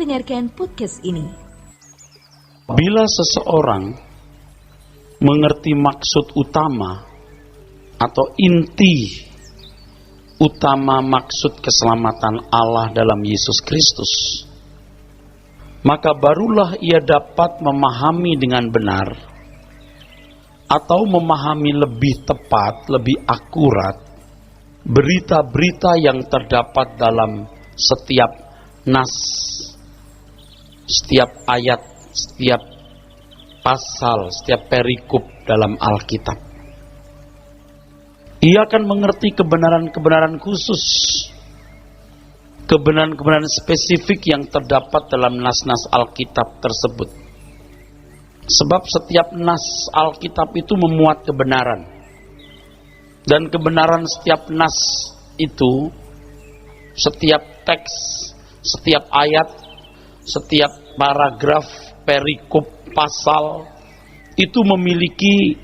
mendengarkan podcast ini. Bila seseorang mengerti maksud utama atau inti utama maksud keselamatan Allah dalam Yesus Kristus, maka barulah ia dapat memahami dengan benar atau memahami lebih tepat, lebih akurat berita-berita yang terdapat dalam setiap nas, setiap ayat, setiap pasal, setiap perikop dalam Alkitab. Ia akan mengerti kebenaran-kebenaran khusus, kebenaran-kebenaran spesifik yang terdapat dalam nas-nas Alkitab tersebut. Sebab setiap nas Alkitab itu memuat kebenaran. Dan kebenaran setiap nas itu, setiap teks, setiap ayat, setiap paragraf, perikop, pasal, itu memiliki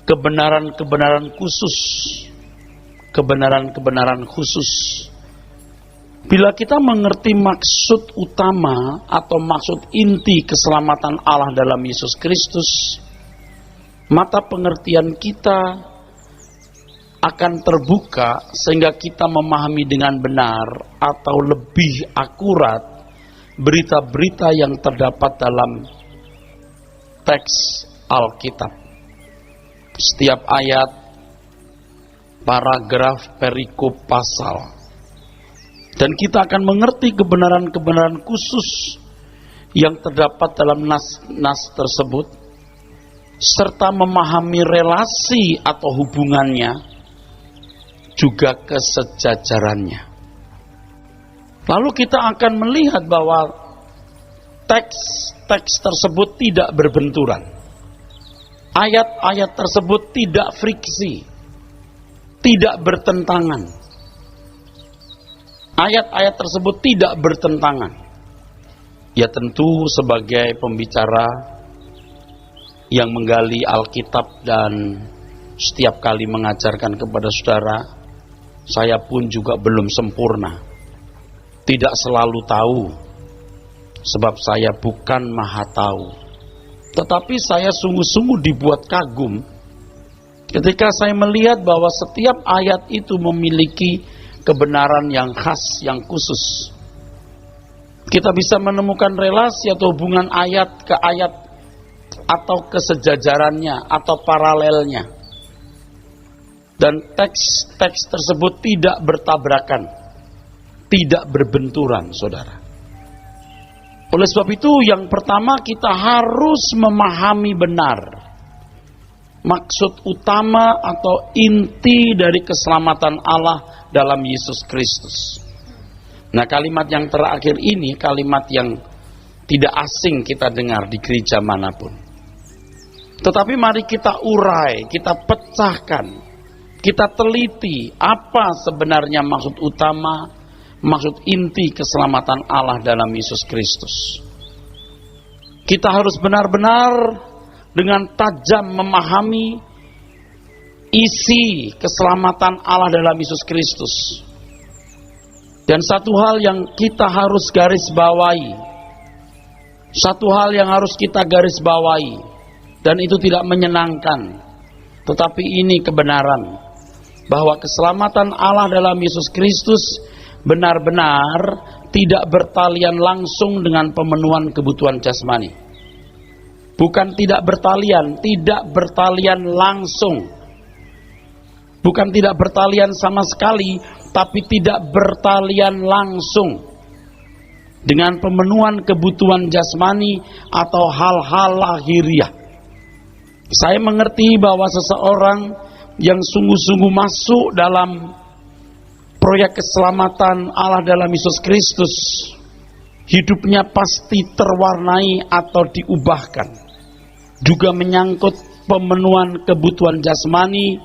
kebenaran-kebenaran khusus. Kebenaran-kebenaran khusus. Bila kita mengerti maksud utama atau maksud inti keselamatan Allah dalam Yesus Kristus, mata pengertian kita akan terbuka sehingga kita memahami dengan benar atau lebih akurat berita-berita yang terdapat dalam teks Alkitab. Setiap ayat, paragraf, perikop, pasal. Dan kita akan mengerti kebenaran-kebenaran khusus yang terdapat dalam nas-nas tersebut, serta memahami relasi atau hubungannya, juga kesejajarannya. Lalu kita akan melihat bahwa teks-teks tersebut tidak berbenturan. Ayat-ayat tersebut tidak friksi, tidak bertentangan. Ayat-ayat tersebut tidak bertentangan. Ya tentu sebagai pembicara yang menggali Alkitab dan setiap kali mengajarkan kepada saudara, saya pun juga belum sempurna. Tidak selalu tahu, sebab saya bukan maha tahu. Tetapi saya sungguh-sungguh dibuat kagum ketika saya melihat bahwa setiap ayat itu memiliki kebenaran yang khas, yang khusus. Kita bisa menemukan relasi atau hubungan ayat ke ayat, atau kesejajarannya, atau paralelnya. Dan teks-teks tersebut tidak bertabrakan, tidak berbenturan, saudara. Oleh sebab itu, yang pertama kita harus memahami benar maksud utama atau inti dari keselamatan Allah dalam Yesus Kristus. Nah, kalimat yang terakhir ini kalimat yang tidak asing kita dengar di gereja manapun. Tetapi mari kita urai, kita pecahkan, kita teliti apa sebenarnya maksud utama, maksud inti keselamatan Allah dalam Yesus Kristus. Kita harus benar-benar dengan tajam memahami isi keselamatan Allah dalam Yesus Kristus. Dan satu hal yang kita harus garis bawahi, satu hal yang harus kita garis bawahi, dan itu tidak menyenangkan, tetapi ini kebenaran, bahwa keselamatan Allah dalam Yesus Kristus benar-benar tidak bertalian langsung dengan pemenuhan kebutuhan jasmani. Bukan tidak bertalian langsung. Bukan tidak bertalian sama sekali, tapi tidak bertalian langsung dengan pemenuhan kebutuhan jasmani atau hal-hal lahiriah. Saya mengerti bahwa seseorang yang sungguh-sungguh masuk dalam proyek keselamatan Allah dalam Yesus Kristus, hidupnya pasti terwarnai atau diubahkan. Juga menyangkut pemenuhan kebutuhan jasmani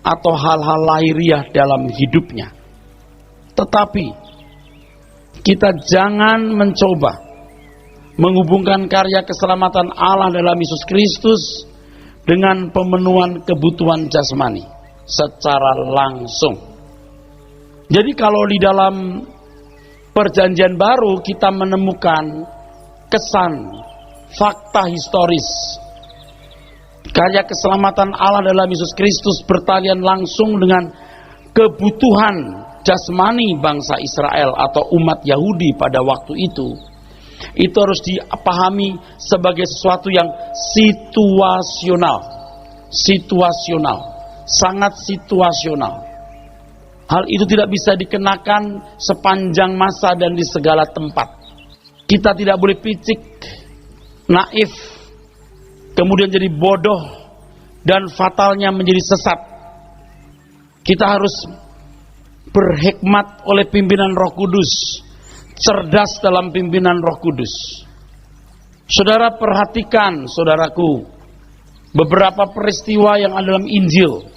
atau hal-hal lahiriah dalam hidupnya. Tetapi kita jangan mencoba menghubungkan karya keselamatan Allah dalam Yesus Kristus dengan pemenuhan kebutuhan jasmani secara langsung. Jadi kalau di dalam Perjanjian Baru kita menemukan kesan, fakta historis. Karya keselamatan Allah dalam Yesus Kristus bertalian langsung dengan kebutuhan jasmani bangsa Israel atau umat Yahudi pada waktu itu. Itu harus dipahami sebagai sesuatu yang situasional, sangat situasional. Hal itu tidak bisa dikenakan sepanjang masa dan di segala tempat. Kita tidak boleh picik, naif, kemudian jadi bodoh, dan fatalnya menjadi sesat. Kita harus berhikmat oleh pimpinan Roh Kudus, cerdas dalam pimpinan Roh Kudus. Saudara perhatikan, saudaraku, beberapa peristiwa yang ada dalam Injil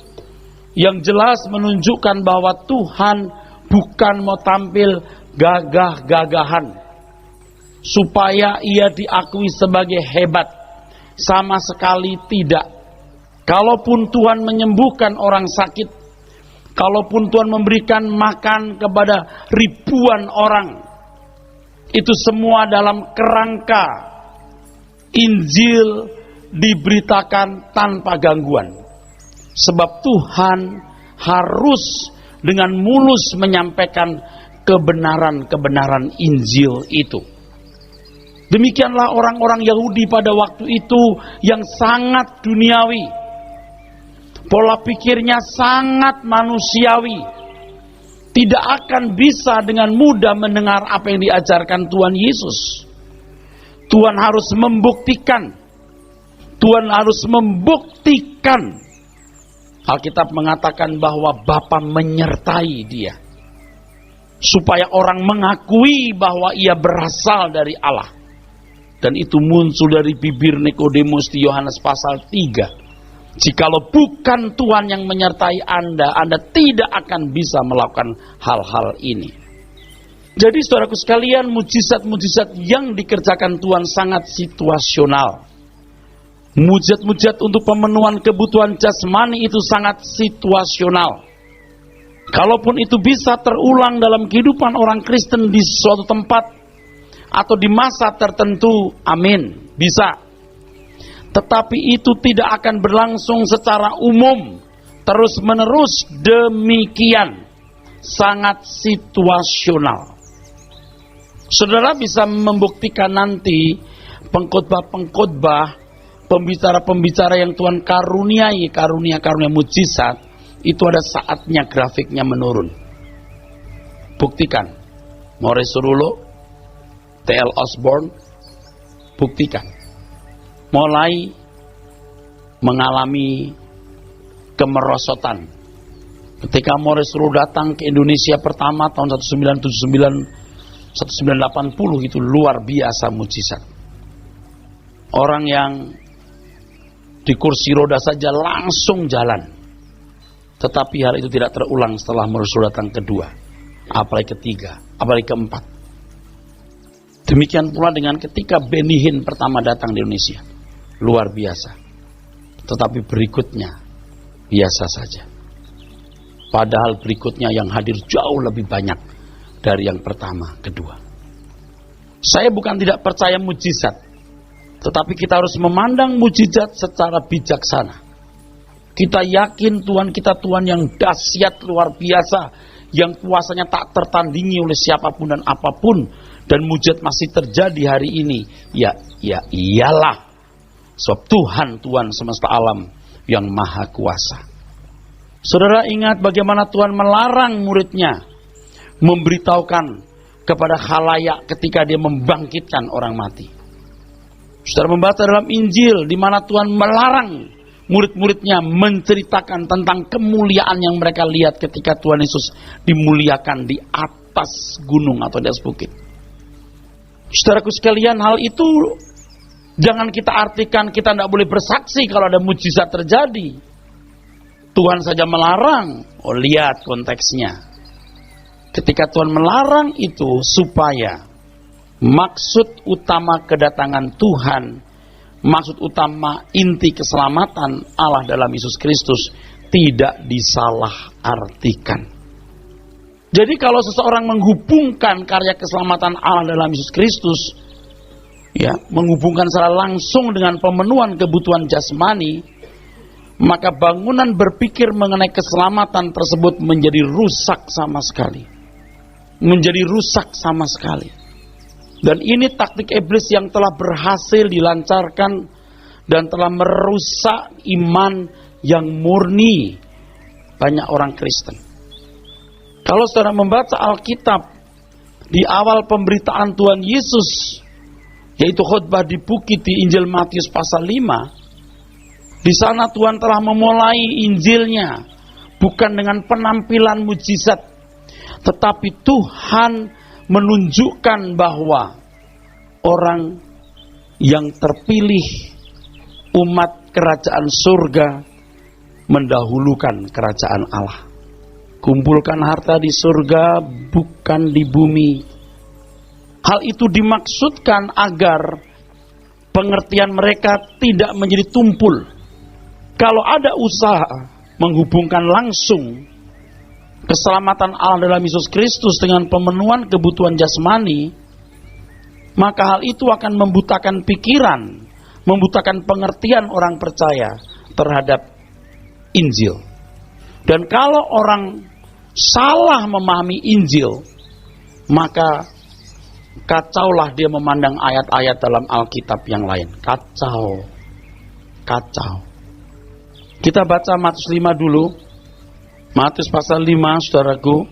yang jelas menunjukkan bahwa Tuhan bukan mau tampil gagah-gagahan supaya ia diakui sebagai hebat. Sama sekali tidak. Kalaupun Tuhan menyembuhkan orang sakit, kalaupun Tuhan memberikan makan kepada ribuan orang, itu semua dalam kerangka Injil diberitakan tanpa gangguan. Sebab Tuhan harus dengan mulus menyampaikan kebenaran-kebenaran Injil itu. Demikianlah orang-orang Yahudi pada waktu itu yang sangat duniawi. Pola pikirnya sangat manusiawi. Tidak akan bisa dengan mudah mendengar apa yang diajarkan Tuhan Yesus. Tuhan harus membuktikan. Alkitab mengatakan bahwa Bapa menyertai dia, supaya orang mengakui bahwa ia berasal dari Allah. Dan itu muncul dari bibir Nikodemus di Yohanes pasal 3. Jikalau bukan Tuhan yang menyertai Anda, Anda tidak akan bisa melakukan hal-hal ini. Jadi saudaraku sekalian, mujizat-mujizat yang dikerjakan Tuhan sangat situasional. Mujizat-mujizat untuk pemenuhan kebutuhan jasmani itu sangat situasional. Kalaupun itu bisa terulang dalam kehidupan orang Kristen di suatu tempat atau di masa tertentu, amin, bisa. Tetapi itu tidak akan berlangsung secara umum, terus-menerus demikian. Sangat situasional. Saudara bisa membuktikan nanti pengkhotbah-pengkhotbah, pembicara-pembicara yang Tuhan karuniai, karunia-karunia mujizat, itu ada saatnya grafiknya menurun. Buktikan. Maurice Cerullo, T.L. Osborne, buktikan. Mulai mengalami kemerosotan. Ketika Maurice Cerullo datang ke Indonesia pertama tahun 1979, 1980, itu luar biasa mujizat. Orang yang di kursi roda saja langsung jalan. Tetapi hal itu tidak terulang setelah Maurice Cerullo datang kedua, apalagi ketiga, apalagi keempat. Demikian pula dengan ketika Benny Hinn pertama datang di Indonesia. Luar biasa. Tetapi berikutnya biasa saja. Padahal berikutnya yang hadir jauh lebih banyak dari yang pertama, kedua. Saya bukan tidak percaya mujizat, tetapi kita harus memandang mujizat secara bijaksana. Kita yakin Tuhan kita Tuhan yang dahsyat luar biasa, yang kuasanya tak tertandingi oleh siapapun dan apapun, dan mujizat masih terjadi hari ini. Ya iyalah, sebab Tuhan semesta alam yang maha kuasa. Saudara ingat bagaimana Tuhan melarang muridnya memberitahukan kepada khalayak ketika dia membangkitkan orang mati. Saudara membaca dalam Injil di mana Tuhan melarang murid-muridnya menceritakan tentang kemuliaan yang mereka lihat ketika Tuhan Yesus dimuliakan di atas gunung atau di atas bukit. Saudaraku sekalian, hal itu jangan kita artikan kita tidak boleh bersaksi kalau ada mujizat terjadi. Tuhan saja melarang. Oh, lihat konteksnya. Ketika Tuhan melarang itu supaya maksud utama kedatangan Tuhan, maksud utama inti keselamatan Allah dalam Yesus Kristus tidak disalah artikan. Jadi kalau seseorang menghubungkan karya keselamatan Allah dalam Yesus Kristus, ya, menghubungkan secara langsung dengan pemenuhan kebutuhan jasmani, maka bangunan berpikir mengenai keselamatan tersebut menjadi rusak sama sekali. Menjadi rusak sama sekali. Dan ini taktik iblis yang telah berhasil dilancarkan dan telah merusak iman yang murni banyak orang Kristen. Kalau saudara membaca Alkitab di awal pemberitaan Tuhan Yesus, yaitu khotbah di bukit di Injil Matius pasal 5, di sana Tuhan telah memulai Injilnya bukan dengan penampilan mujizat, tetapi Tuhan menunjukkan bahwa orang yang terpilih, umat kerajaan surga, mendahulukan kerajaan Allah. Kumpulkan harta di surga, bukan di bumi. Hal itu dimaksudkan agar pengertian mereka tidak menjadi tumpul. Kalau ada usaha menghubungkan langsung keselamatan Allah dalam Yesus Kristus dengan pemenuhan kebutuhan jasmani, maka hal itu akan membutakan pikiran, membutakan pengertian orang percaya terhadap Injil. Dan kalau orang salah memahami Injil, maka kacaulah dia memandang ayat-ayat dalam Alkitab yang lain. Kacau. Kita baca Matius 5 dulu. Matius pasal 5, saudaraku,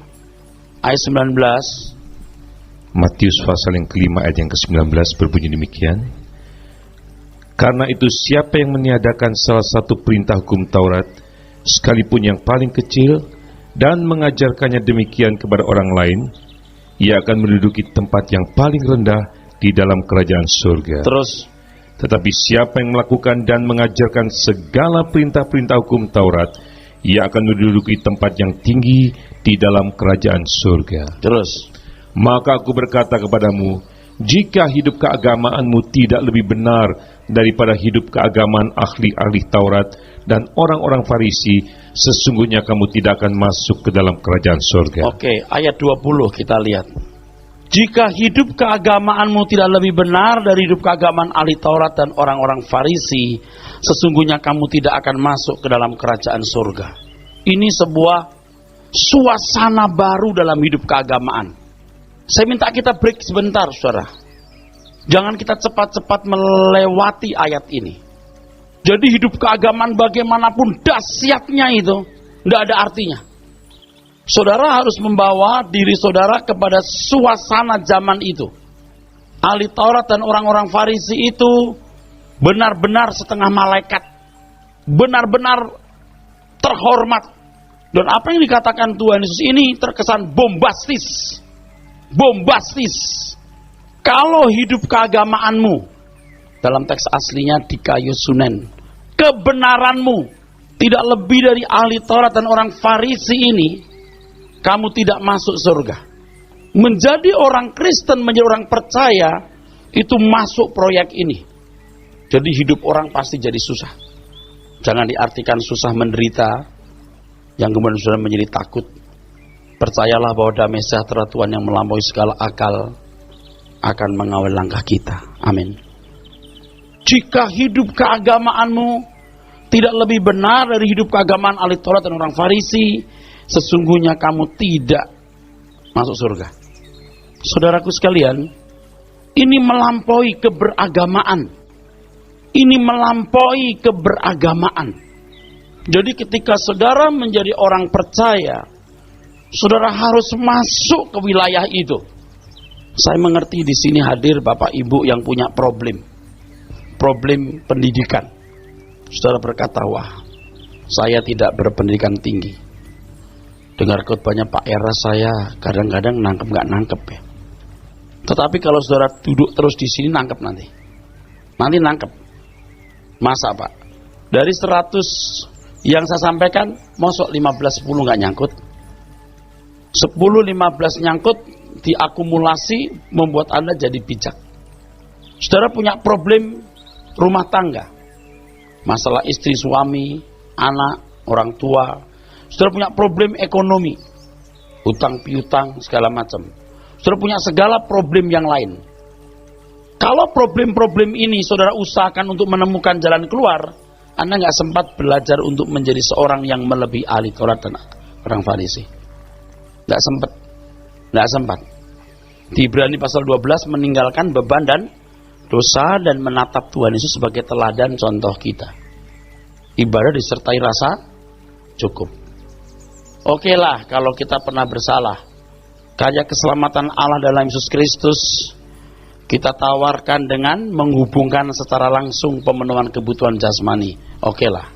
ayat 19. Matius pasal yang kelima ayat yang ke-19 berbunyi demikian. Karena itu siapa yang meniadakan salah satu perintah hukum Taurat, sekalipun yang paling kecil, dan mengajarkannya demikian kepada orang lain, ia akan menduduki tempat yang paling rendah di dalam kerajaan surga. Terus, tetapi siapa yang melakukan dan mengajarkan segala perintah-perintah hukum Taurat, ia akan menduduki tempat yang tinggi di dalam kerajaan surga. Terus, maka aku berkata kepadamu, jika hidup keagamaanmu tidak lebih benar daripada hidup keagamaan ahli-ahli Taurat dan orang-orang Farisi, sesungguhnya kamu tidak akan masuk ke dalam kerajaan surga. Oke, ayat 20 kita lihat. Jika hidup keagamaanmu tidak lebih benar dari hidup keagamaan ahli Taurat dan orang-orang Farisi, sesungguhnya kamu tidak akan masuk ke dalam kerajaan surga. Ini sebuah suasana baru dalam hidup keagamaan. Saya minta kita break sebentar, saudara. Jangan kita cepat-cepat melewati ayat ini. Jadi hidup keagamaan bagaimanapun dahsyatnya itu, tidak ada artinya. Saudara harus membawa diri saudara kepada suasana zaman itu. Ahli Taurat dan orang-orang Farisi itu benar-benar setengah malaikat. Benar-benar terhormat. Dan apa yang dikatakan Tuhan Yesus ini terkesan bombastis. Kalau hidup keagamaanmu, dalam teks aslinya dikayusunen, kebenaranmu tidak lebih dari ahli Taurat dan orang Farisi ini, kamu tidak masuk surga. Menjadi orang Kristen, menjadi orang percaya, itu masuk proyek ini. Jadi hidup orang pasti jadi susah. Jangan diartikan susah menderita, yang kemudian sudah menjadi takut. Percayalah bahwa damai sejahtera Tuhan yang melampaui segala akal akan mengawal langkah kita. Amin. Jika hidup keagamaanmu tidak lebih benar dari hidup keagamaan ahli Taurat dan orang Farisi, sesungguhnya kamu tidak masuk surga. Saudaraku sekalian, ini melampaui keberagamaan. Ini melampaui keberagamaan. Jadi ketika saudara menjadi orang percaya, saudara harus masuk ke wilayah itu. Saya mengerti di sini hadir Bapak Ibu yang punya problem pendidikan. Saudara berkata, wah, saya tidak berpendidikan tinggi. Dengar khotbahnya Pak Era, saya kadang-kadang nggak nangkep ya. Tetapi kalau saudara duduk terus di sini nangkep nanti nangkep. Masa Pak? Dari 100 yang saya sampaikan, mosok 15-10 nggak nyangkut. 10-15 nyangkut, diakumulasi membuat Anda jadi bijak. Saudara punya problem rumah tangga, masalah istri, suami, anak, orang tua. Saudara punya problem ekonomi, hutang piutang segala macam. Saudara punya segala problem yang lain. Kalau problem-problem ini saudara usahakan untuk menemukan jalan keluar, Anda nggak sempat belajar untuk menjadi seorang yang melebihi ahli Taurat dan orang Farisi. Nggak sempat. Di Ibrani pasal 12 meninggalkan beban dan dosa dan menatap Tuhan Yesus sebagai teladan contoh kita. Ibadah disertai rasa cukup. Oke lah kalau kita pernah bersalah. Karya keselamatan Allah dalam Yesus Kristus kita tawarkan dengan menghubungkan secara langsung pemenuhan kebutuhan jasmani. Oke lah.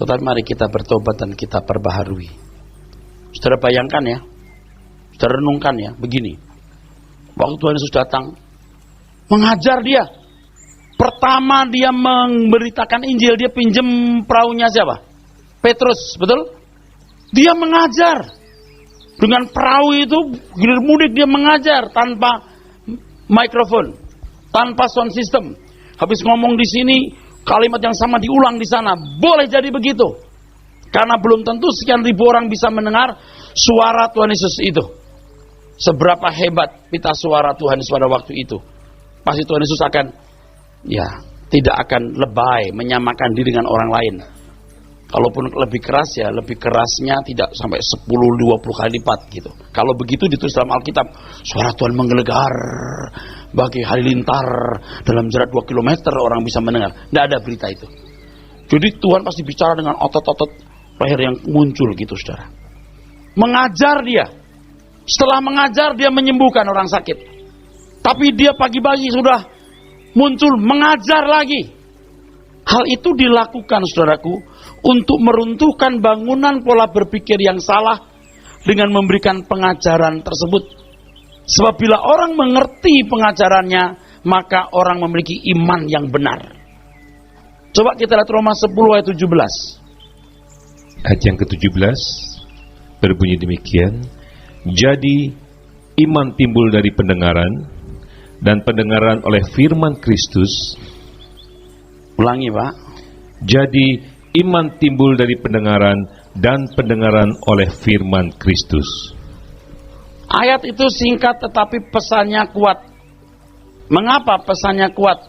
Tetapi mari kita bertobat dan kita perbaharui. Saudara bayangkan ya. Saudara renungkan ya. Begini. Waktu Tuhan Yesus datang. Mengajar dia. Pertama dia memberitakan Injil. Dia pinjem perahunya siapa? Petrus. Betul? Dia mengajar. Dengan perahu itu. Gilir mudik dia mengajar. Tanpa mikrofon, tanpa sound system. Habis ngomong di sini, kalimat yang sama diulang di sana. Boleh jadi begitu. Karena belum tentu sekian ribu orang bisa mendengar suara Tuhan Yesus itu. Seberapa hebat pita suara Tuhan Yesus pada waktu itu. Pasti Tuhan Yesus akan, tidak akan lebay, menyamakan diri dengan orang lain. Kalaupun lebih keras ya, lebih kerasnya tidak sampai 10-20 kali lipat gitu. Kalau begitu ditulis dalam Alkitab, suara Tuhan menggelegar bagi halilintar dalam jarak 2 km orang bisa mendengar. Tidak ada berita itu. Jadi Tuhan pasti bicara dengan otot-otot leher yang muncul gitu, saudara. Mengajar dia. Setelah mengajar dia menyembuhkan orang sakit. Tapi dia pagi-pagi sudah muncul mengajar lagi. Hal itu dilakukan, saudaraku, untuk meruntuhkan bangunan pola berpikir yang salah dengan memberikan pengajaran tersebut. Sebab bila orang mengerti pengajarannya, maka orang memiliki iman yang benar. Coba kita lihat Roma 10 ayat 17. Ayat yang ke-17 berbunyi demikian. Jadi iman timbul dari pendengaran, dan pendengaran oleh firman Kristus. Ulangi, Pak. Jadi iman timbul dari pendengaran, dan pendengaran oleh firman Kristus. Ayat itu singkat tetapi pesannya kuat. Mengapa pesannya kuat?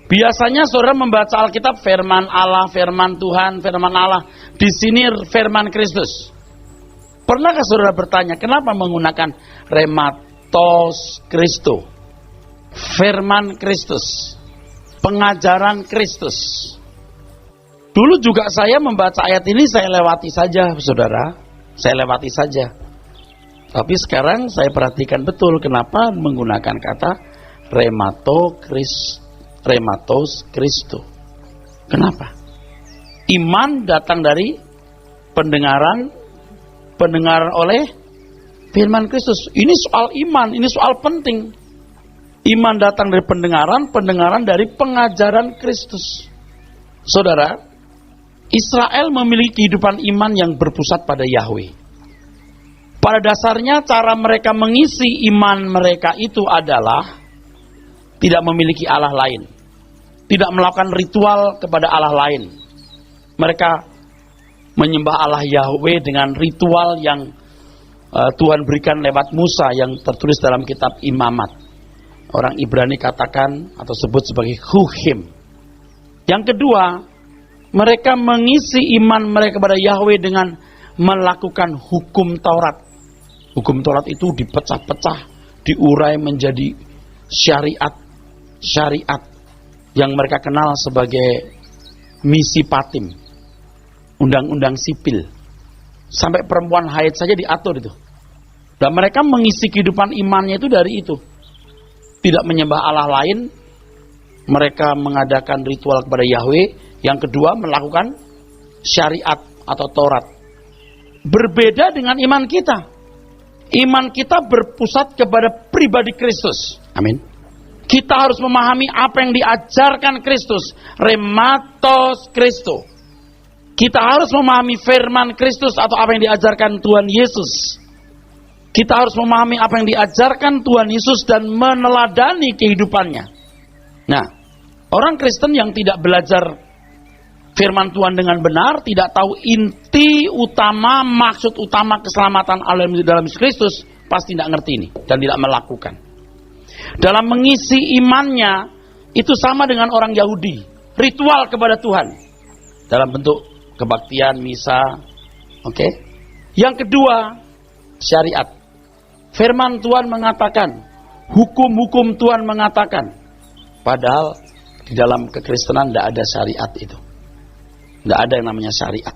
Biasanya saudara membaca Alkitab firman Allah, firman Tuhan, firman Allah. Di sini firman Kristus. Pernahkah saudara bertanya, kenapa menggunakan rematos Kristo? Firman Kristus. Pengajaran Kristus. Dulu juga saya membaca ayat ini, saya lewati saja, saudara. Saya lewati saja. Tapi sekarang saya perhatikan betul kenapa menggunakan kata rematos Kristo. Kenapa? Iman datang dari pendengaran oleh firman Kristus. Ini soal iman, ini soal penting. Iman datang dari pendengaran dari pengajaran Kristus. Saudara, Israel memiliki kehidupan iman yang berpusat pada Yahweh. Pada dasarnya cara mereka mengisi iman mereka itu adalah tidak memiliki Allah lain. Tidak melakukan ritual kepada Allah lain. Mereka menyembah Allah Yahweh dengan ritual yang Tuhan berikan lewat Musa yang tertulis dalam kitab Imamat. Orang Ibrani katakan atau sebut sebagai Hukim. Yang kedua, mereka mengisi iman mereka kepada Yahweh dengan melakukan hukum Taurat. Hukum Taurat itu dipecah-pecah, diurai menjadi syariat yang mereka kenal sebagai misi patim, undang-undang sipil. Sampai perempuan haid saja diatur itu. Dan mereka mengisi kehidupan imannya itu dari itu. Tidak menyembah Allah lain, mereka mengadakan ritual kepada Yahweh. Yang kedua, melakukan syariat atau Taurat. Berbeda dengan iman kita. Iman kita berpusat kepada pribadi Kristus. Amin. Kita harus memahami apa yang diajarkan Kristus. Rematos Kristo. Kita harus memahami firman Kristus atau apa yang diajarkan Tuhan Yesus. Kita harus memahami apa yang diajarkan Tuhan Yesus dan meneladani kehidupannya. Nah, orang Kristen yang tidak belajar firman Tuhan dengan benar, tidak tahu inti utama, maksud utama keselamatan alam dalam Yesus Kristus, pasti tidak ngerti ini dan tidak melakukan. Dalam mengisi imannya itu sama dengan orang Yahudi, ritual kepada Tuhan dalam bentuk kebaktian, misa. Oke. Yang kedua, syariat. Firman Tuhan mengatakan, hukum-hukum Tuhan mengatakan, padahal di dalam kekristenan tidak ada syariat itu. Tidak ada yang namanya syariat.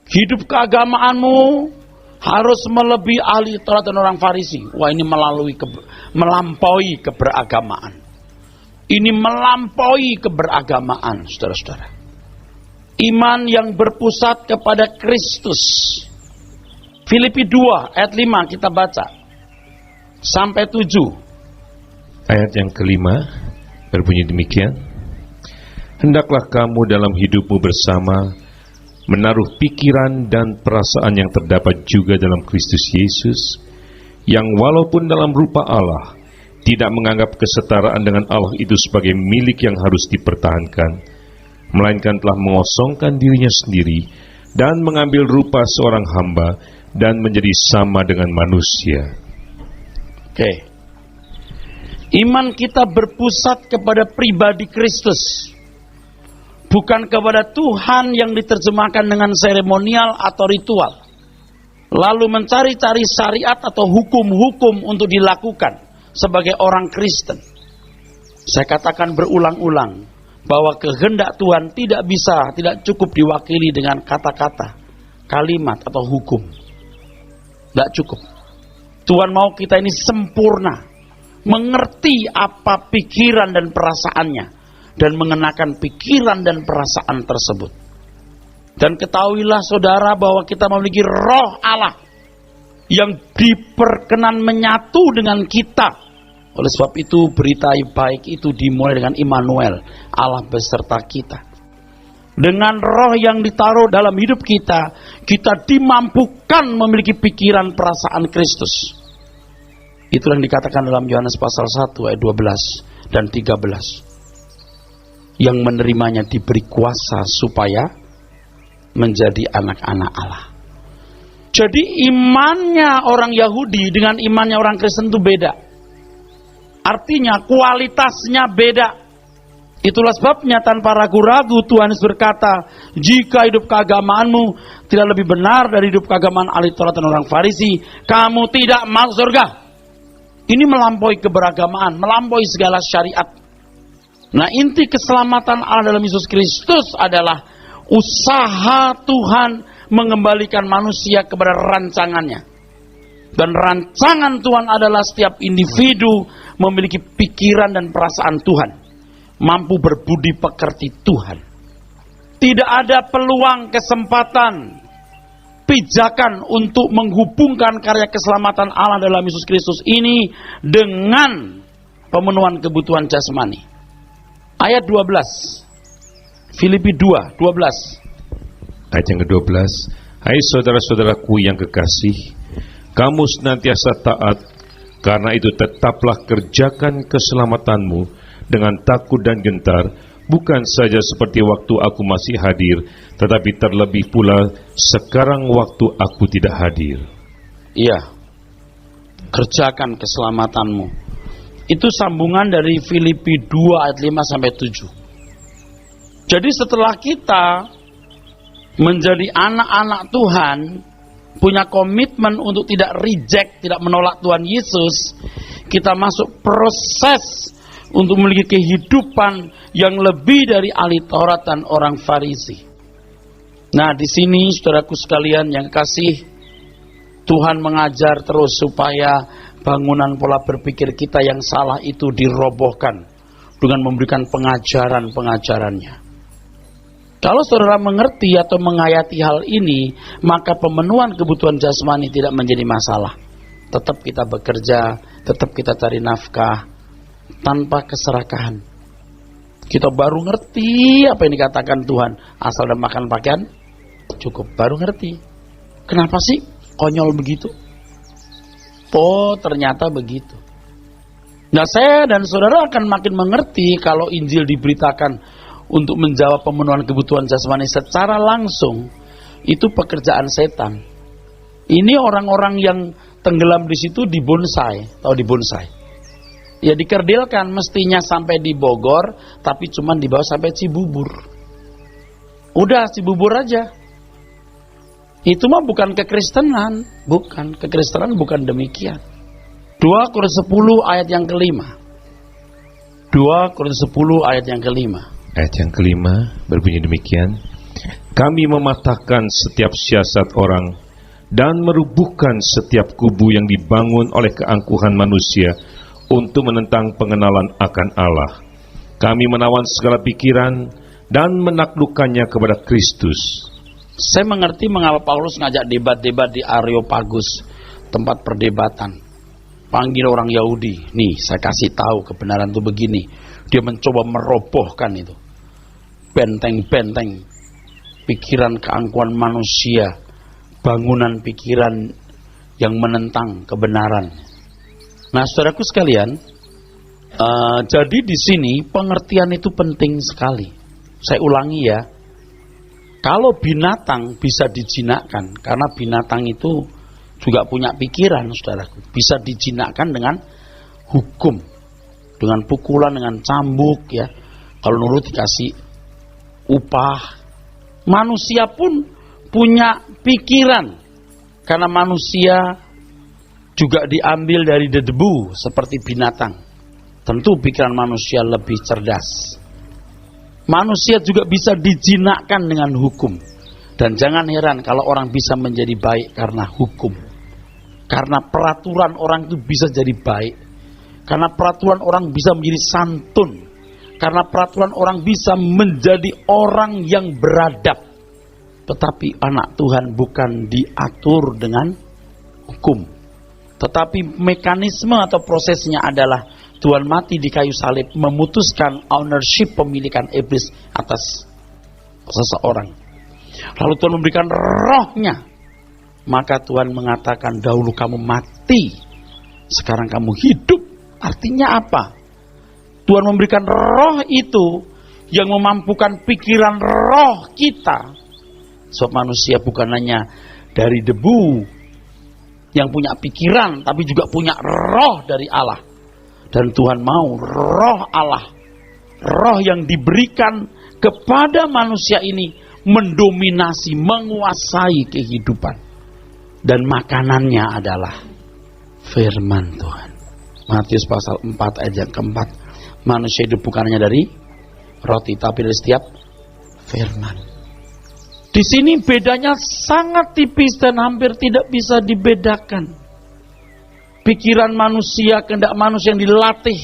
Hidup keagamaanmu harus melebihi ahli Taurat dan orang Farisi. Wah, ini melampaui keberagamaan. Ini melampaui keberagamaan, saudara-saudara. Iman yang berpusat kepada Kristus. Filipi 2 ayat 5 kita baca sampai 7. Ayat yang kelima berbunyi demikian. Hendaklah kamu dalam hidupmu bersama menaruh pikiran dan perasaan yang terdapat juga dalam Kristus Yesus, yang walaupun dalam rupa Allah, tidak menganggap kesetaraan dengan Allah itu sebagai milik yang harus dipertahankan, melainkan telah mengosongkan dirinya sendiri dan mengambil rupa seorang hamba dan menjadi sama dengan manusia. Oke. Iman kita berpusat kepada pribadi Kristus, bukan kepada Tuhan yang diterjemahkan dengan seremonial atau ritual, lalu mencari-cari syariat atau hukum-hukum untuk dilakukan sebagai orang Kristen. Saya katakan berulang-ulang bahwa kehendak Tuhan tidak cukup diwakili dengan kata-kata, kalimat atau hukum. Tidak cukup. Tuhan mau kita ini sempurna, mengerti apa pikiran dan perasaannya, dan mengenakan pikiran dan perasaan tersebut. Dan ketahuilah saudara bahwa kita memiliki roh Allah yang diperkenan menyatu dengan kita. Oleh sebab itu berita baik itu dimulai dengan Immanuel, Allah beserta kita. Dengan roh yang ditaruh dalam hidup kita, kita dimampukan memiliki pikiran perasaan Kristus. Itulah yang dikatakan dalam Yohanes pasal 1 ayat 12 dan 13. Yang menerimanya diberi kuasa supaya menjadi anak-anak Allah. Jadi imannya orang Yahudi dengan imannya orang Kristen itu beda. Artinya kualitasnya beda. Itulah sebabnya tanpa ragu-ragu Tuhan Yesus berkata, jika hidup keagamaanmu tidak lebih benar dari hidup keagamaan ahli Taurat dan orang Farisi, kamu tidak masuk surga. Ini melampaui keberagamaan, melampaui segala syariat. Nah, inti keselamatan Allah dalam Yesus Kristus adalah usaha Tuhan mengembalikan manusia kepada rancangannya. Dan rancangan Tuhan adalah setiap individu memiliki pikiran dan perasaan Tuhan, mampu berbudi pekerti Tuhan. Tidak ada peluang, kesempatan, pijakan untuk menghubungkan karya keselamatan Allah dalam Yesus Kristus ini dengan pemenuhan kebutuhan jasmani. Ayat 12, Filipi 2, 12. Ayat yang ke-12. Hai saudara-saudaraku yang kekasih, kamu senantiasa taat, karena itu tetaplah kerjakan keselamatanmu dengan takut dan gentar, bukan saja seperti waktu aku masih hadir, tetapi terlebih pula sekarang waktu aku tidak hadir. Iya, kerjakan keselamatanmu. Itu sambungan dari Filipi 2 ayat 5 sampai 7. Jadi setelah kita menjadi anak-anak Tuhan, punya komitmen untuk tidak reject, tidak menolak Tuhan Yesus, kita masuk proses untuk memiliki kehidupan yang lebih dari ahli Taurat dan orang Farisi. Nah, di sini saudaraku sekalian yang kasih, Tuhan mengajar terus supaya bangunan pola berpikir kita yang salah itu dirobohkan dengan memberikan pengajaran-pengajarannya. Kalau saudara mengerti atau menghayati hal ini, maka pemenuhan kebutuhan jasmani tidak menjadi masalah. Tetap kita bekerja, tetap kita cari nafkah, tanpa keserakahan. Kita baru ngerti apa yang dikatakan Tuhan, asal dan makan pakaian cukup, baru ngerti. Kenapa sih konyol begitu? Oh, ternyata begitu. Nah, saya dan saudara akan makin mengerti kalau Injil diberitakan untuk menjawab pemenuhan kebutuhan jasmani secara langsung, itu pekerjaan setan. Ini orang-orang yang tenggelam di situ di bonsai, tahu di bonsai? Ya dikerdilkan mestinya sampai di Bogor, tapi cuman dibawa sampai Cibubur. Udah Cibubur aja. Itu mah bukan kekristenan, bukan. Kekristenan bukan demikian. 2 Korintus 10 ayat yang kelima. 2 Korintus 10 ayat yang kelima. Ayat yang kelima berbunyi demikian. Kami mematahkan setiap siasat orang dan merubuhkan setiap kubu yang dibangun oleh keangkuhan manusia untuk menentang pengenalan akan Allah. Kami menawan segala pikiran dan menaklukkannya kepada Kristus. Saya mengerti mengapa Paulus ngajak debat-debat di Areopagus, tempat perdebatan. Panggil orang Yahudi, nih saya kasih tahu kebenaran itu begini. Dia mencoba merobohkan itu benteng-benteng pikiran keangkuhan manusia, bangunan pikiran yang menentang kebenaran. Nah, saudaraku sekalian, jadi di sini pengertian itu penting sekali. Saya ulangi ya, kalau binatang bisa dijinakkan, karena binatang itu juga punya pikiran, saudaraku, bisa dijinakkan dengan hukum, dengan pukulan, dengan cambuk, ya. Kalau nurut dikasih upah. Manusia pun punya pikiran, karena manusia juga diambil dari debu seperti binatang. Tentu pikiran manusia lebih cerdas. Manusia juga bisa dijinakkan dengan hukum. Dan jangan heran kalau orang bisa menjadi baik karena hukum. Karena peraturan orang itu bisa jadi baik. Karena peraturan orang bisa menjadi santun. Karena peraturan orang bisa menjadi orang yang beradab. Tetapi anak Tuhan bukan diatur dengan hukum. Tetapi mekanisme atau prosesnya adalah Tuhan mati di kayu salib, memutuskan ownership, pemilikan iblis atas seseorang. Lalu Tuhan memberikan rohnya. Maka Tuhan mengatakan, dahulu kamu mati, sekarang kamu hidup. Artinya apa? Tuhan memberikan roh itu yang memampukan pikiran roh kita. Sebab manusia bukan hanya dari debu yang punya pikiran, tapi juga punya roh dari Allah. Dan Tuhan mau roh Allah, roh yang diberikan kepada manusia ini mendominasi, menguasai kehidupan. Dan makanannya adalah firman Tuhan. Matius pasal 4 ayat yang keempat. Manusia hidup bukan hanya dari roti, tapi dari setiap firman. Di sini bedanya sangat tipis dan hampir tidak bisa dibedakan. Pikiran manusia, kehendak manusia yang dilatih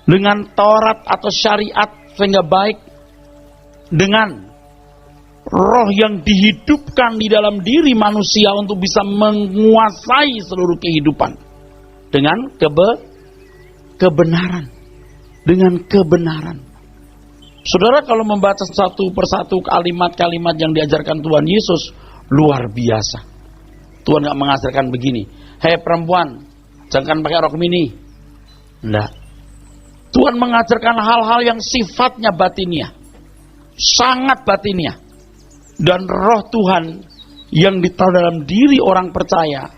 dengan Taurat atau syariat sehingga baik, dengan roh yang dihidupkan di dalam diri manusia untuk bisa menguasai seluruh kehidupan dengan kebenaran, dengan kebenaran. Saudara, kalau membaca satu persatu kalimat-kalimat yang diajarkan Tuhan Yesus, luar biasa. Tuhan gak mengajarkan begini, hei perempuan, jangan pakai rok mini. Enggak. Tuhan mengajarkan hal-hal yang sifatnya batiniah, sangat batiniah. Dan roh Tuhan yang ditaruh dalam diri orang percaya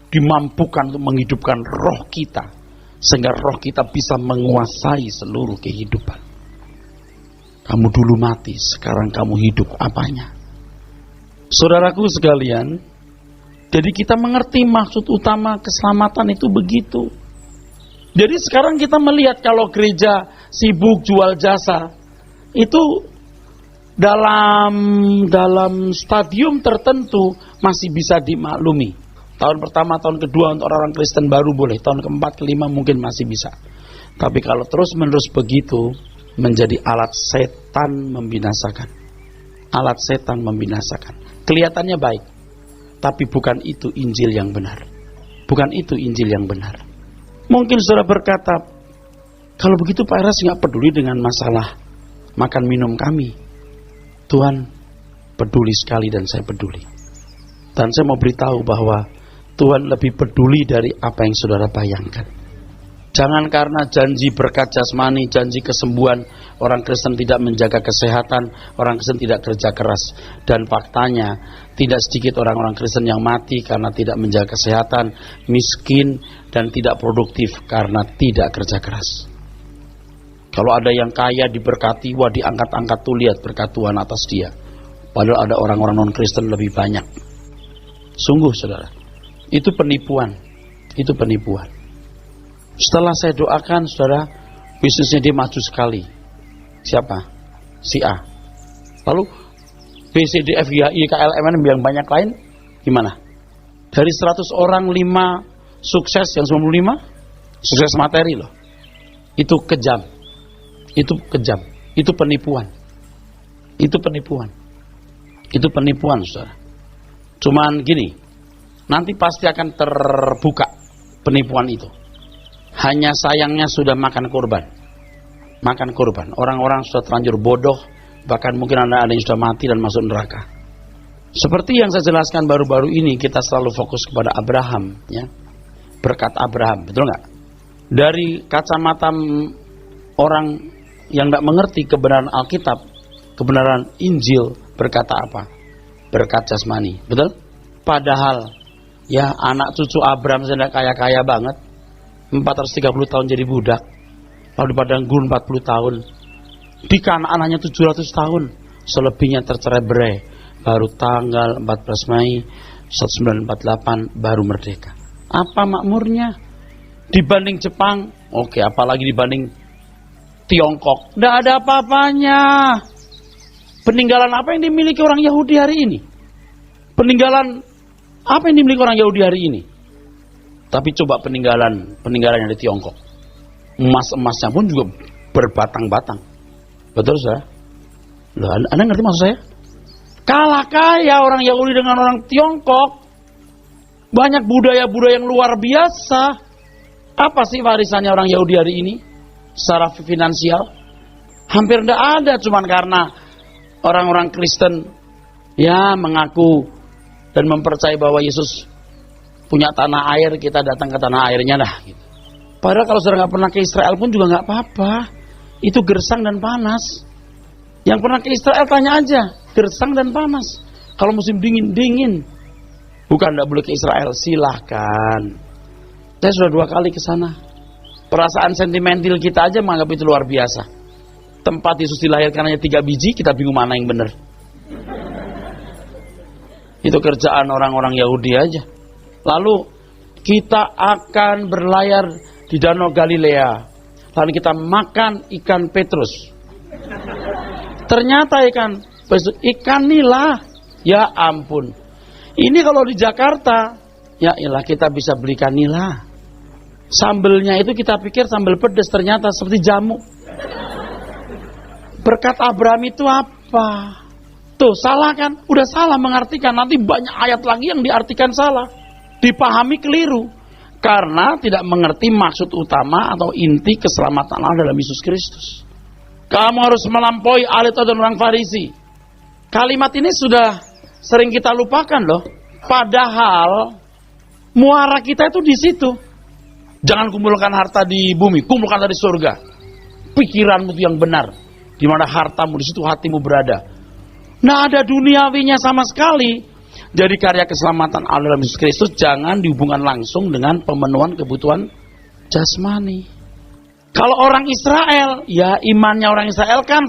dimampukan untuk menghidupkan roh kita, sehingga roh kita bisa menguasai seluruh kehidupan. Kamu dulu mati, sekarang kamu hidup, apanya? Saudaraku sekalian, jadi kita mengerti maksud utama keselamatan itu begitu. Jadi sekarang kita melihat kalau gereja sibuk jual jasa, itu dalam stadium tertentu masih bisa dimaklumi. Tahun pertama, tahun kedua untuk orang Kristen baru boleh, tahun keempat, kelima mungkin masih bisa. Tapi kalau terus-menerus begitu, menjadi alat setan membinasakan. Alat setan membinasakan. Kelihatannya baik, tapi bukan itu Injil yang benar. Bukan itu Injil yang benar. Mungkin saudara berkata, kalau begitu Pak Eras nggak peduli dengan masalah makan minum kami. Tuhan peduli sekali dan saya peduli. Dan saya mau beritahu bahwa Tuhan lebih peduli dari apa yang saudara bayangkan. Jangan karena janji berkat jasmani, janji kesembuhan, orang Kristen tidak menjaga kesehatan, orang Kristen tidak kerja keras. Dan faktanya, tidak sedikit orang-orang Kristen yang mati karena tidak menjaga kesehatan, miskin, dan tidak produktif karena tidak kerja keras. Kalau ada yang kaya diberkati, wah diangkat-angkat tuh, lihat berkat Tuhan atas dia. Padahal ada orang-orang non-Kristen lebih banyak. Sungguh saudara, itu penipuan. Itu penipuan. Setelah saya doakan, saudara, bisnisnya dia maju sekali. Siapa? Si A. Lalu B, C, D, F, G, H, I, K, L, M, N yang banyak lain gimana? Dari 100 orang 5 sukses, yang 95 sukses materi loh. Itu kejam. Itu kejam. Itu penipuan. Itu penipuan. Itu penipuan, saudara. Cuman gini, nanti pasti akan terbuka penipuan itu. Hanya sayangnya sudah makan korban. Makan korban. Orang-orang sudah terlanjur bodoh, bahkan mungkin ada yang sudah mati dan masuk neraka. Seperti yang saya jelaskan baru-baru ini, kita selalu fokus kepada Abraham, ya. Berkat Abraham, betul nggak? Dari kacamata orang yang tidak mengerti kebenaran Alkitab, kebenaran Injil, berkata apa? Berkat jasmani, betul? Padahal, ya, anak cucu Abraham sudah kaya-kaya banget. 430 tahun jadi budak, lalu di padang gurun 40 tahun, di Kanaan hanya 700 tahun, selebihnya tercerai-berai. Baru tanggal 14 Mei 1948 baru merdeka. Apa makmurnya? Dibanding Jepang, oke, apalagi dibanding Tiongkok, tidak ada apa-apanya. Peninggalan apa yang dimiliki orang Yahudi hari ini? Peninggalan apa yang dimiliki orang Yahudi hari ini? Tapi coba peninggalan yang di Tiongkok, emasnya pun juga berbatang-batang. Betul saudara? Loh, Anda ngerti maksud saya? Kalah kaya orang Yahudi dengan orang Tiongkok. Banyak budaya-budaya yang luar biasa. Apa sih warisannya orang Yahudi hari ini? Secara finansial hampir tidak ada, cuman karena orang-orang Kristen ya mengaku dan mempercayai bahwa Yesus punya tanah air, kita datang ke tanah airnya dah. Gitu. Padahal kalau saudara nggak pernah ke Israel pun juga nggak apa-apa. Itu gersang dan panas. Yang pernah ke Israel tanya aja, gersang dan panas. Kalau musim dingin. Bukan nggak boleh ke Israel, silahkan. Saya sudah 2 kali ke sana. Perasaan sentimental kita aja menganggap itu luar biasa. Tempat Yesus dilahirkan hanya 3 biji, kita bingung mana yang benar. Itu kerjaan orang-orang Yahudi aja. Lalu kita akan berlayar di Danau Galilea. Lalu kita makan ikan Petrus. Ternyata ikan nila. Ya ampun. Ini kalau di Jakarta, ya iyalah kita bisa beli ikan nila. Sambelnya itu kita pikir sambal pedas, ternyata seperti jamu. Berkat Abraham itu apa? Tuh salah kan? Udah salah mengartikan. Nanti banyak ayat lagi yang diartikan salah. Dipahami keliru karena tidak mengerti maksud utama atau inti keselamatan Allah dalam Yesus Kristus. Kamu harus melampaui ahli Taurat dan orang Farisi. Kalimat ini sudah sering kita lupakan loh. Padahal muara kita itu di situ. Jangan kumpulkan harta di bumi, kumpulkan dari surga. Pikiranmu itu yang benar. Di mana hartamu, di situ hatimu berada. Nah, ada duniawinya sama sekali. Jadi karya keselamatan Allah dalam Yesus Kristus jangan dihubungkan langsung dengan pemenuhan kebutuhan jasmani. Kalau orang Israel, ya imannya orang Israel kan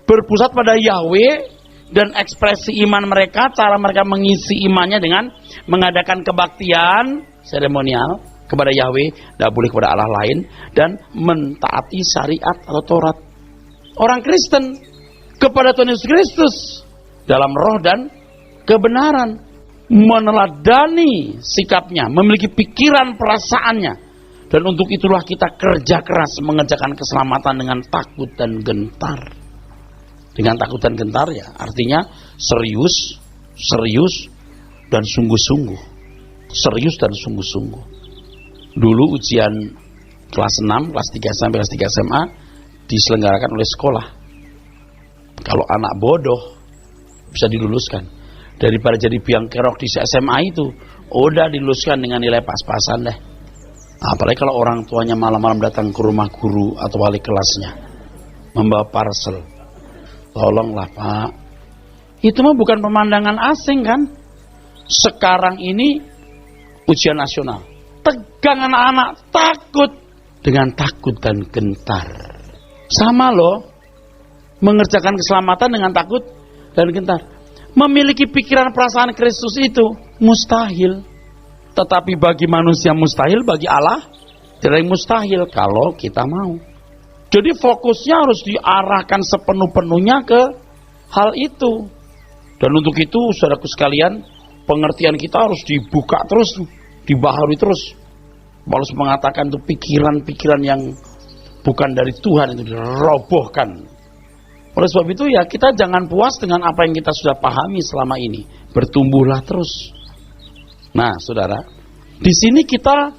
berpusat pada Yahweh, dan ekspresi iman mereka, cara mereka mengisi imannya dengan mengadakan kebaktian seremonial kepada Yahweh, tidak boleh kepada Allah lain, dan mentaati syariat atau Taurat. Orang Kristen kepada Tuhan Yesus Kristus dalam roh dan kebenaran, meneladani sikapnya, memiliki pikiran perasaannya, dan untuk itulah kita kerja keras mengerjakan keselamatan dengan takut dan gentar. Dengan takut dan gentar ya, artinya serius dan sungguh-sungguh. Serius dan sungguh-sungguh. Dulu ujian kelas 6, kelas 3 sampai kelas 3 SMA diselenggarakan oleh sekolah. Kalau anak bodoh bisa diluluskan. Daripada jadi biang kerok di SMA itu, udah diluluskan dengan nilai pas-pasan deh. Apalagi kalau orang tuanya malam-malam datang ke rumah guru atau wali kelasnya membawa parcel. Tolonglah Pak, itu mah bukan pemandangan asing kan? Sekarang ini ujian nasional, tegang anak-anak, takut dengan takut dan gentar. Sama loh, mengerjakan keselamatan dengan takut dan gentar. Memiliki pikiran perasaan Kristus itu mustahil. Tetapi bagi manusia mustahil, bagi Allah tidak mustahil kalau kita mau. Jadi fokusnya harus diarahkan sepenuh-penuhnya ke hal itu. Dan untuk itu, saudaraku sekalian, pengertian kita harus dibuka terus, dibaharui terus. Paulus mengatakan itu pikiran-pikiran yang bukan dari Tuhan itu dirobohkan. Oleh sebab itu ya kita jangan puas dengan apa yang kita sudah pahami selama ini. Bertumbuhlah terus. Nah, saudara, di sini kita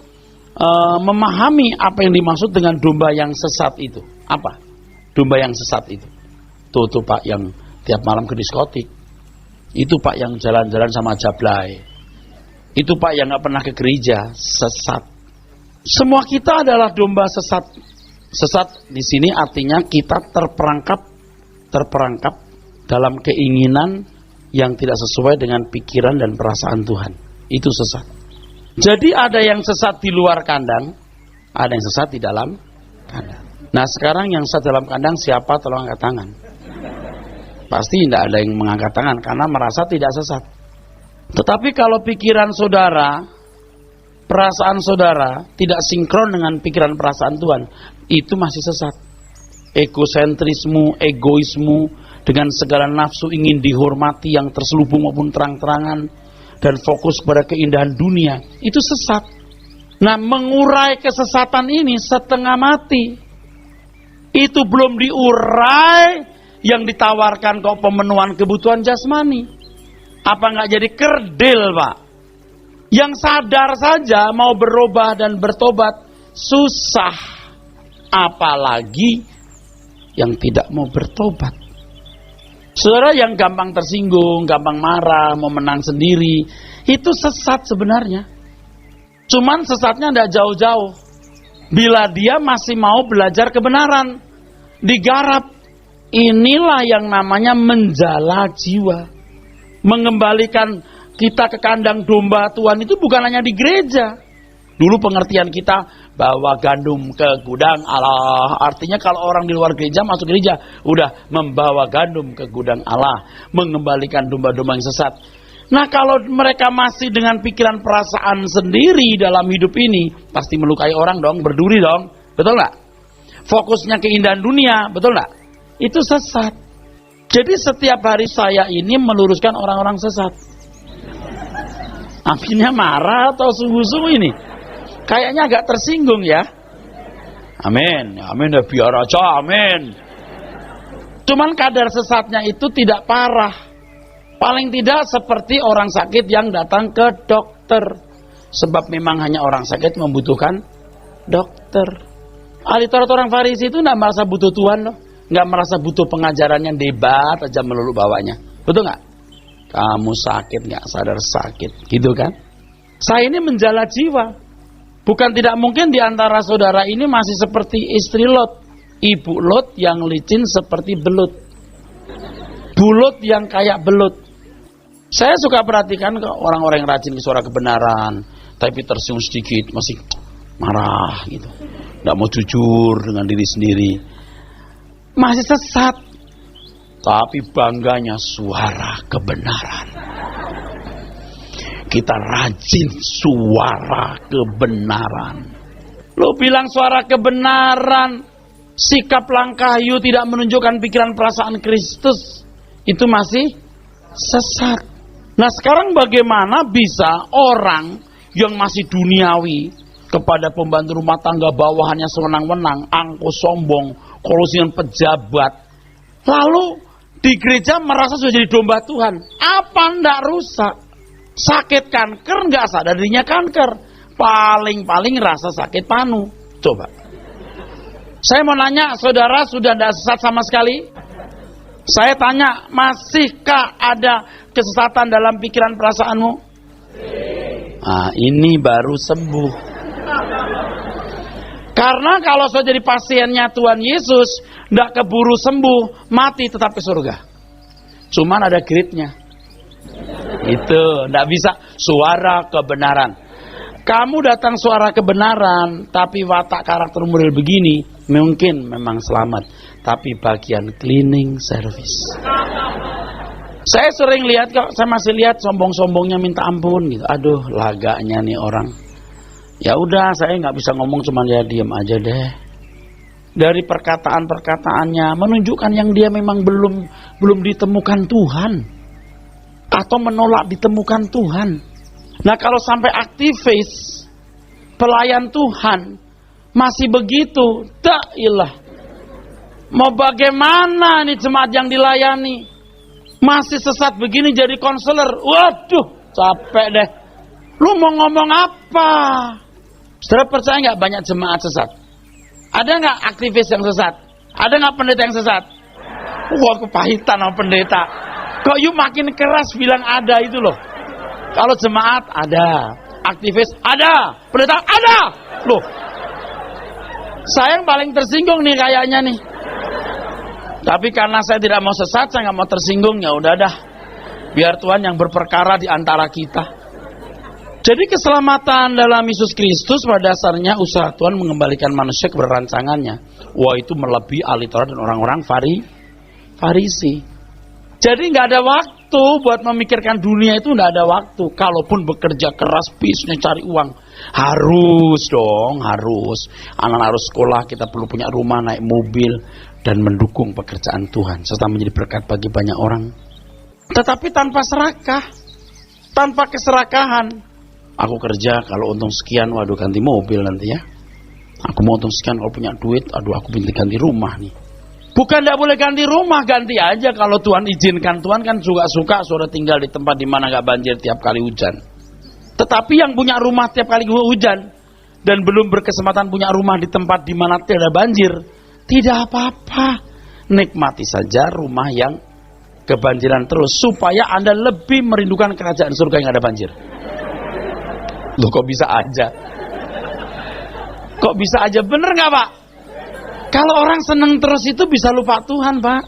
memahami apa yang dimaksud dengan domba yang sesat itu. Apa? Domba yang sesat itu. Tuh Pak yang tiap malam ke diskotik. Itu Pak yang jalan-jalan sama jablay. Itu Pak yang gak pernah ke gereja. Sesat. Semua kita adalah domba sesat. Sesat di sini artinya kita terperangkap dalam keinginan yang tidak sesuai dengan pikiran dan perasaan Tuhan. Itu sesat. Jadi ada yang sesat di luar kandang, ada yang sesat di dalam kandang. Nah sekarang yang sesat dalam kandang siapa? Tolong angkat tangan. Pasti tidak ada yang mengangkat tangan karena merasa tidak sesat. Tetapi kalau pikiran saudara, perasaan saudara tidak sinkron dengan pikiran perasaan Tuhan, itu masih sesat. Egosentrismu, egoismu, dengan segala nafsu ingin dihormati yang terselubung maupun terang-terangan, dan fokus pada keindahan dunia, itu sesat. Nah, mengurai kesesatan ini setengah mati. Itu belum diurai yang ditawarkan kok pemenuhan kebutuhan jasmani. Apa nggak jadi kerdil, Pak? Yang sadar saja mau berubah dan bertobat susah, apalagi yang tidak mau bertobat. Saudara yang gampang tersinggung, gampang marah, mau menang sendiri, itu sesat sebenarnya. Cuman sesatnya tidak jauh-jauh. Bila dia masih mau belajar kebenaran, digarap, inilah yang namanya menjala jiwa. Mengembalikan kita ke kandang domba Tuhan itu bukan hanya di gereja. Dulu pengertian kita bawa gandum ke gudang Allah. Artinya kalau orang di luar gereja masuk gereja, udah membawa gandum ke gudang Allah, mengembalikan domba-domba yang sesat. Nah kalau mereka masih dengan pikiran perasaan sendiri dalam hidup ini, pasti melukai orang dong, berduri dong, betul nggak? Fokusnya keindahan dunia, betul nggak? Itu sesat. Jadi setiap hari saya ini meluruskan orang-orang sesat. Akhirnya marah atau sungguh-sungguh ini? Kayaknya agak tersinggung ya. Amin. Amin ya biar aja, amin. Cuman kadar sesatnya itu tidak parah. Paling tidak seperti orang sakit yang datang ke dokter. Sebab memang hanya orang sakit membutuhkan dokter. Ahli Taurat orang Farisi itu tidak merasa butuh Tuhan loh. Nggak merasa butuh pengajaran yang debat aja melulu bawanya. Betul nggak? Kamu sakit nggak sadar sakit, gitu kan? Saya ini menjala jiwa. Bukan tidak mungkin di antara saudara ini masih seperti istri Lot, ibu Lot yang licin seperti belut, bulut yang kayak belut. Saya suka perhatikan orang-orang yang rajin ke suara kebenaran, tapi tersinggung sedikit masih marah gitu, nggak mau jujur dengan diri sendiri, masih sesat. Tapi bangganya suara kebenaran. Kita rajin suara kebenaran. Lo bilang suara kebenaran, sikap langkah you tidak menunjukkan pikiran perasaan Kristus, itu masih sesat. Nah sekarang bagaimana bisa orang yang masih duniawi kepada pembantu rumah tangga bawahannya sewenang-wenang, angkuh sombong, kolusian pejabat, lalu di gereja merasa sudah jadi domba Tuhan? Apa ndak rusak? Sakit kanker nggak sadar dirinya kanker, paling-paling rasa sakit panu. Coba, saya mau nanya, saudara sudah tidak sesat sama sekali? Saya tanya, masihkah ada kesesatan dalam pikiran perasaanmu? Nah, ini baru sembuh. Karena kalau saya jadi pasiennya Tuhan Yesus, tidak keburu sembuh, mati tetap ke surga. Cuman ada grade-nya. Itu, tidak bisa suara kebenaran. Kamu datang suara kebenaran, tapi watak karakter model begini, mungkin memang selamat. Tapi bagian cleaning service. Saya sering lihat kok, saya masih lihat sombong-sombongnya minta ampun gitu. Aduh, laganya nih orang. Ya udah, saya nggak bisa ngomong, cuman ya diam aja deh. Dari perkataan-perkataannya menunjukkan yang dia memang belum ditemukan Tuhan atau menolak ditemukan Tuhan. Nah, kalau sampai aktivis pelayan Tuhan masih begitu, ilah. Mau bagaimana nih jemaat yang dilayani? Masih sesat begini jadi konselor. Waduh, capek deh. Lu mau ngomong apa? Saudara percaya nggak banyak jemaat sesat? Ada nggak aktivis yang sesat? Ada nggak pendeta yang sesat? Wah, kepahitan sama pendeta. Kok you makin keras bilang ada itu loh. Kalau jemaat ada, aktivis ada, pendeta ada. Loh, saya yang paling tersinggung nih kayaknya nih. Tapi karena saya tidak mau sesat, saya nggak mau tersinggung, ya udah dah. Biar Tuhan yang berperkara di antara kita. Jadi keselamatan dalam Yesus Kristus pada dasarnya usaha Tuhan mengembalikan manusia kepada rancangannya. Wah, itu melebihi ahli Taurat dan orang-orang Farisi. Jadi nggak ada waktu buat memikirkan dunia, itu nggak ada waktu. Kalaupun bekerja keras, bisnis, cari uang, harus dong, harus. Anak harus sekolah, kita perlu punya rumah, naik mobil, dan mendukung pekerjaan Tuhan serta menjadi berkat bagi banyak orang. Tetapi tanpa serakah, tanpa keserakahan. Aku kerja, kalau untung sekian, waduh ganti mobil nanti ya. Aku mau untung sekian, kalau punya duit, aduh aku pinta ganti rumah nih. Bukan tidak boleh ganti rumah, ganti aja kalau Tuhan izinkan. Tuhan kan juga suka saudara tinggal di tempat di mana nggak banjir tiap kali hujan. Tetapi yang punya rumah tiap kali hujan dan belum berkesempatan punya rumah di tempat di mana tidak banjir, tidak apa-apa. Nikmati saja rumah yang kebanjiran terus supaya Anda lebih merindukan kerajaan surga yang ada banjir. Loh, kok bisa aja? Kok bisa aja? Bener nggak, Pak? Kalau orang seneng terus itu bisa lupa Tuhan, Pak.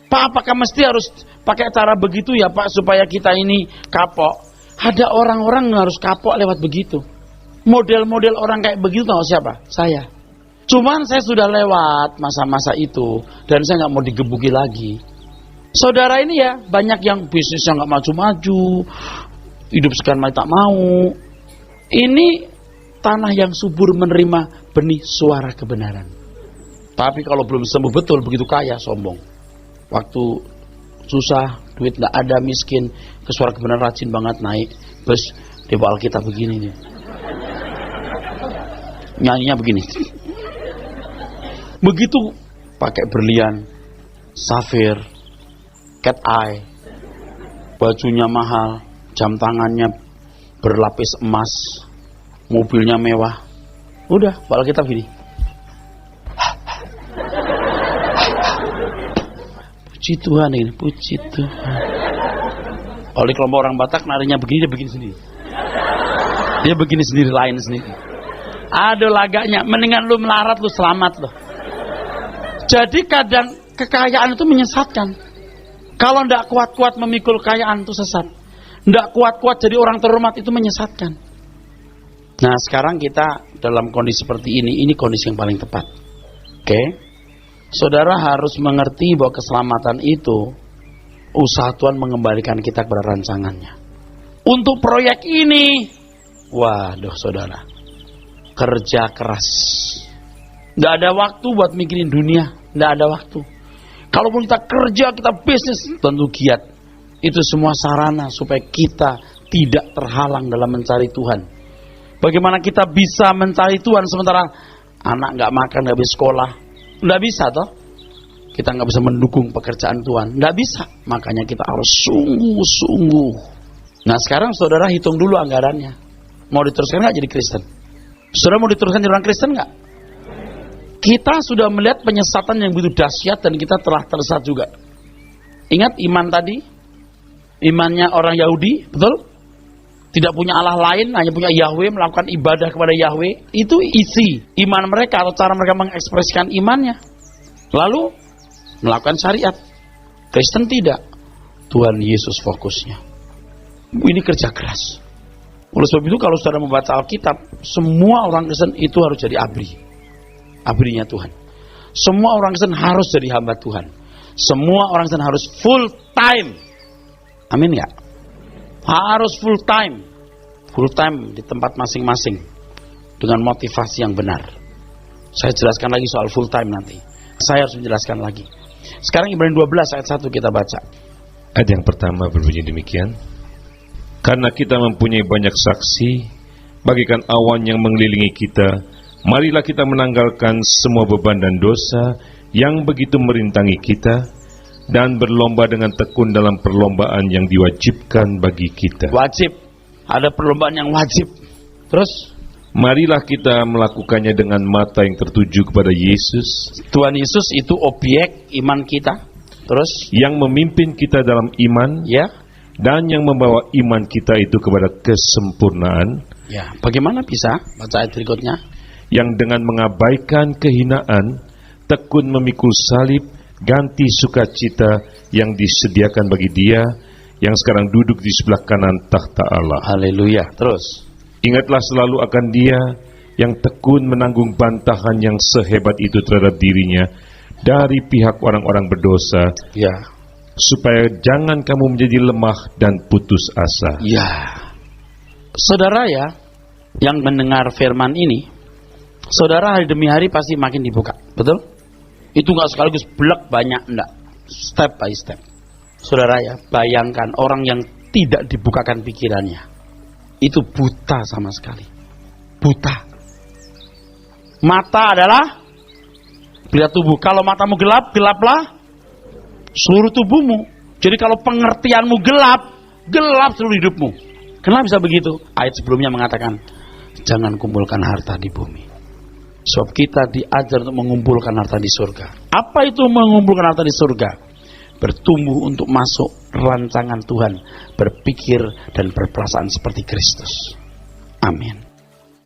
Pak, apakah mesti harus pakai cara begitu ya, Pak, supaya kita ini kapok? Ada orang-orang yang harus kapok lewat begitu. Model-model orang kayak begitu tahu siapa? Saya. Cuman saya sudah lewat masa-masa itu dan saya nggak mau digebuki lagi. Saudara ini ya, banyak yang bisnisnya nggak maju-maju, hidup sekarang tak mau. Ini tanah yang subur menerima benih suara kebenaran. Tapi kalau belum sembuh betul, begitu kaya, sombong. Waktu susah, duit nggak ada, miskin, ke suara kebenaran rajin banget naik. Bus, di bawah Alkitab begini nih. Nyanyinya begini. Begitu pakai berlian, safir, cat eye, bajunya mahal, jam tangannya berlapis emas, mobilnya mewah. Udah, bawah Alkitab gini. Puji Tuhan ini, puji Tuhan. Oleh kelompok orang Batak narinya begini, dia begini sendiri. Dia begini sendiri, lain sendiri. Aduh lagaknya, mendingan lu melarat, lu selamat loh. Jadi kadang kekayaan itu menyesatkan. Kalau ndak kuat-kuat memikul kekayaan itu sesat. Ndak kuat-kuat jadi orang terhormat itu menyesatkan. Nah sekarang kita dalam kondisi seperti ini kondisi yang paling tepat. Oke? Saudara harus mengerti bahwa keselamatan itu usaha Tuhan mengembalikan kita kepada rancangannya. Untuk proyek ini, waduh saudara, kerja keras. Nggak ada waktu buat mikirin dunia, nggak ada waktu. Kalaupun kita kerja, kita bisnis, tentu giat. Itu semua sarana supaya kita tidak terhalang dalam mencari Tuhan. Bagaimana kita bisa mencari Tuhan sementara anak nggak makan, nggak bisa sekolah? Nggak bisa toh. Kita nggak bisa mendukung pekerjaan Tuhan, nggak bisa. Makanya kita harus sungguh-sungguh. Nah sekarang saudara hitung dulu anggarannya. Mau diteruskan nggak jadi Kristen? Saudara mau diteruskan jadi orang Kristen nggak? Kita sudah melihat penyesatan yang begitu dahsyat dan kita telah tersesat juga. Ingat iman tadi? Imannya orang Yahudi, betul? tidak punya Allah lain, hanya punya Yahweh, melakukan ibadah kepada Yahweh. Itu isi iman mereka atau cara mereka mengekspresikan imannya. Lalu melakukan syariat. Kristen tidak. Tuhan Yesus fokusnya. Ini kerja keras. Oleh sebab itu kalau saudara membaca Alkitab, semua orang Kristen itu harus jadi abri. Abrinya Tuhan. Semua orang Kristen harus jadi hamba Tuhan. Semua orang Kristen harus full time. Amin ya? Harus full time. Full time di tempat masing-masing. Dengan motivasi yang benar. Saya jelaskan lagi soal full time nanti. Saya harus menjelaskan lagi. Sekarang Ibrani 12 ayat 1 kita baca. Ayat yang pertama berbunyi demikian. Karena kita mempunyai banyak saksi, bagaikan awan yang mengelilingi kita, marilah kita menanggalkan semua beban dan dosa yang begitu merintangi kita, dan berlomba dengan tekun dalam perlombaan yang diwajibkan bagi kita. Wajib. Ada perlombaan yang wajib. Terus? Marilah kita melakukannya dengan mata yang tertuju kepada Yesus. Tuhan Yesus itu objek iman kita. Terus? Yang memimpin kita dalam iman. Ya. Dan yang membawa iman kita itu kepada kesempurnaan. Ya. Bagaimana bisa? Baca ayat berikutnya. Yang dengan mengabaikan kehinaan, tekun memikul salib, ganti sukacita yang disediakan bagi Dia yang sekarang duduk di sebelah kanan tahta Allah. Haleluya. Terus? Ingatlah selalu akan Dia yang tekun menanggung bantahan yang sehebat itu terhadap dirinya dari pihak orang-orang berdosa. Ya. Supaya jangan kamu menjadi lemah dan putus asa. Ya. Saudara ya, yang mendengar firman ini, saudara hari demi hari pasti makin dibuka. Betul? Itu nggak sekaligus blek banyak, enggak. Step by step. Saudara ya, bayangkan orang yang tidak dibukakan pikirannya. Itu buta sama sekali. Buta. Mata adalah melihat tubuh. Kalau matamu gelap, gelaplah seluruh tubuhmu. Jadi kalau pengertianmu gelap, gelap seluruh hidupmu. Kenapa bisa begitu? Ayat sebelumnya mengatakan, jangan kumpulkan harta di bumi. Sebab kita diajar untuk mengumpulkan harta di surga. Apa itu mengumpulkan harta di surga? Bertumbuh untuk masuk rancangan Tuhan, berpikir dan berperasaan seperti Kristus. Amin.